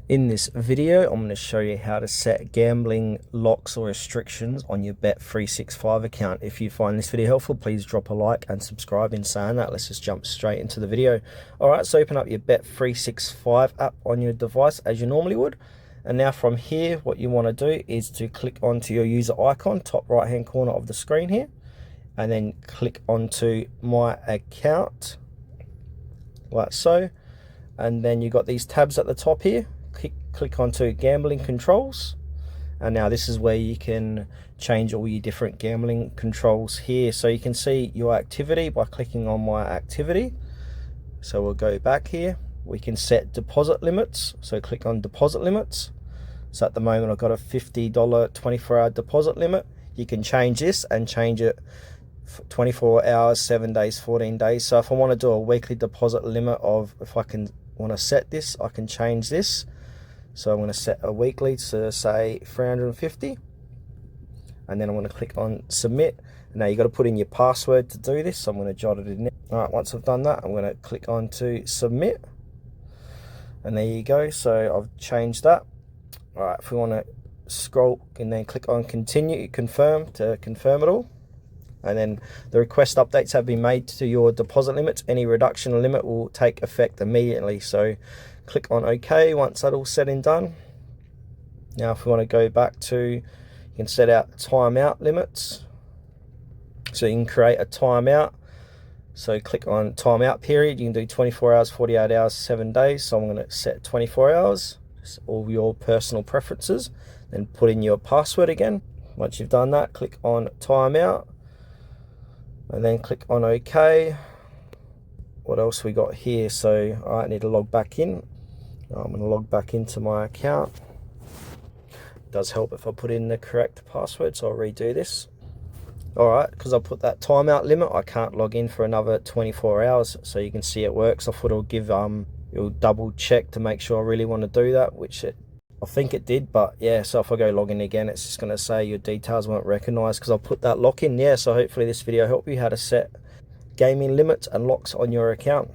In this video, I'm going to show you how to set gambling locks or restrictions on your Bet365 account. If you find this video helpful, please drop a like and subscribe. In saying that, let's just jump straight into the video. Alright, so open up your Bet365 app on your device as you normally would. And now from here, what you want to do is to click onto your user icon, top right hand corner of the screen here. And then click onto my account, like so. And then you got these tabs at the top here. Click onto gambling controls, and now this is where you can change all your different gambling controls here. So you can see your activity by clicking on my activity. So we'll go back here. We can set deposit limits, so click on deposit limits. So at the moment I've got a $50 24-hour deposit limit. You can change this and change it 24 hours, 7 days, 14 days. So if I want to do a weekly deposit limit of, if I can want to set this, I can change this. So I'm going to set a weekly to say 350, and then I'm going to click on submit. Now you've got to put in your password to do this, so I'm going to jot it in there. Alright, once I've done that, I'm going to click on to submit, and there you go. So I've changed that. Alright, if we want to scroll and then click on continue, confirm to confirm it all. And then the request updates have been made to your deposit limits. Any reduction in limit will take effect immediately. So click on OK once that's all said and done. Now if we want to go back to, you can set out timeout limits. So you can create a timeout. So click on timeout period. You can do 24 hours, 48 hours, 7 days. So I'm going to set 24 hours. Just all your personal preferences. Then put in your password again. Once you've done that, click on timeout. And then click on OK. What else we got here? So I need to log back in. I'm going to log back into my account. It does help if I put in the correct password, so I'll redo this. Alright, because I put that timeout limit, I can't log in for another 24 hours. So you can see it works. I thought it'll give it'll double check to make sure I really want to do that, which I think it did, but yeah. So if I go log in again, it's just going to say your details weren't recognized because I put that lock in. Yeah, so hopefully this video helped you how to set gaming limits and locks on your account.